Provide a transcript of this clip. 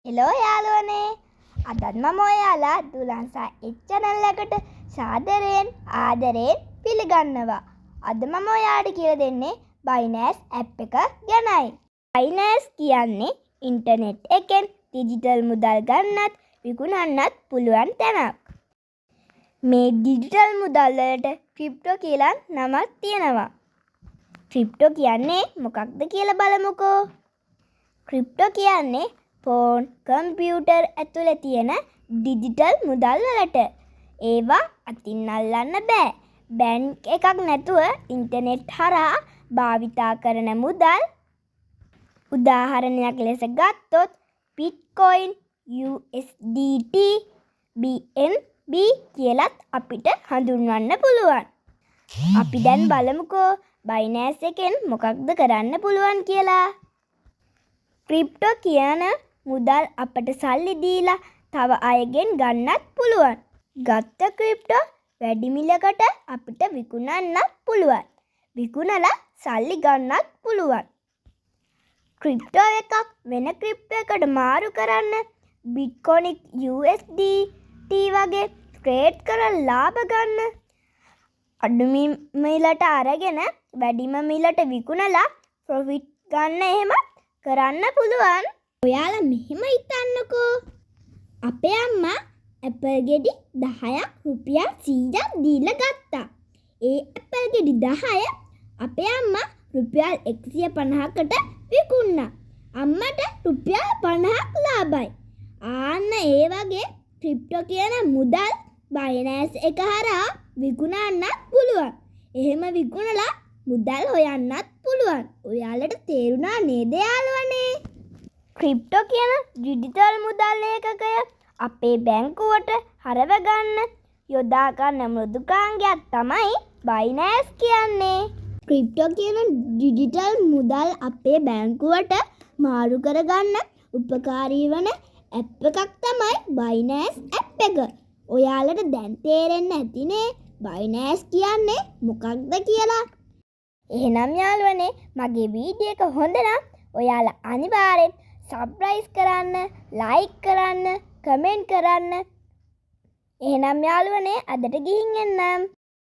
Hello යාළුවනේ අදත් මම ඔයාලා දුලන්සා channel එකට සාදරයෙන් ආදරයෙන් පිළිගන්නවා. අද මම ඔයාලට කියලා දෙන්නේ Binance app එක ගැනයි. Binance කියන්නේ ඉන්ටර්නෙට් එකෙන් ඩිජිටල් මුදල් ගන්නත් විකුණන්නත් පුළුවන් තැනක්. මේ ඩිජිටල් මුදල් වලට ක්‍රිප්ටෝ කියලා නමක් තියෙනවා. ක්‍රිප්ටෝ කියන්නේ මොකක්ද කියලා බලමුකෝ. ක්‍රිප්ටෝ කියන්නේ ෆෝන් කම්පියුටර් ඇතුලේ තියෙන ඩිජිටල් මුදල් වලට ඒවා අතින් අල්ලන්න බෑ. බැංක් එකක් නැතුව ඉන්ටර්නෙට් හරහා භාවිතා කරන මුදල්. උදාහරණයක් ලෙස ගත්තොත් Bitcoin, USDT, BNB කියලත් අපිට හඳුන්වන්න පුළුවන්. අපි දැන් බලමුකෝ Binance එකෙන් මොකක්ද කරන්න පුළුවන් කියලා. ක්‍රිප්ටෝ කියන මුදල් අපට සල්ලි දීලා තව අයගෙන් ගන්නත් පුළුවන්. ගත්ත ක්‍රිප්ටෝ වැඩි මිලකට අපිට විකුණන්නත් පුළුවන්. විකුණලා සල්ලි ගන්නත් පුළුවන්. ක්‍රිප්ටෝ එකක් වෙන ක්‍රිප්ටෝ එකට මාරු කරන්න Bitcoin, USDT වගේ ට්‍රේඩ් කරලා ලාභ ගන්න. අඩු මිලට අරගෙන වැඩිම මිලට විකුණලා ප්‍රොෆිට් ගන්න එහෙම කරන්න පුළුවන්. ඔයාලා මෙහෙම හිතන්නකෝ. අපේ අම්මා ඇපල් ගෙඩි 10ක් රුපියල් 100ක් දීලා ගත්තා. ඒ ඇපල් ගෙඩි 10 අපේ අම්මා රුපියල් 150කට විකුණා. අම්මට රුපියල් 50ක් ලාභයි. ආන්න ඒ වගේ ක්‍රිප්ටෝ කියන මුදල් Binance එක හරහා විකුණන්නත් පුළුවන්. එහෙම විකුණලා මුදල් හොයන්නත් පුළුවන්. ඔයාලට තේරුණා නේද යාළුවනේ? ක්‍රිප්ටෝ කියන ඩිජිටල් මුදල් ඒකකය අපේ බැංකුවට හරව ගන්න යොදා ගන්න මෘදුකාංගයක් තමයි Binance කියන්නේ. ක්‍රිප්ටෝ කියන ඩිජිටල් මුදල් අපේ බැංකුවට මාරු කරගන්න උපකාරී වන ඇප් එකක් තමයි Binance ඇප් එක. ඔයාලට දැන් තේරෙන්න ඇතිනේ Binance කියන්නේ මොකක්ද කියලා. එහෙනම් යාළුවනේ මගේ වීඩියෝ එක හොඳ නම් ඔයාලා අනිවාර්යෙන් සබ්ස්ක්‍රයිබ් කරන්න, ලයික් කරන්න, කමෙන්ට් කරන්න. එහෙනම් යාළුවනේ අදට ගිහින් එන්නම්.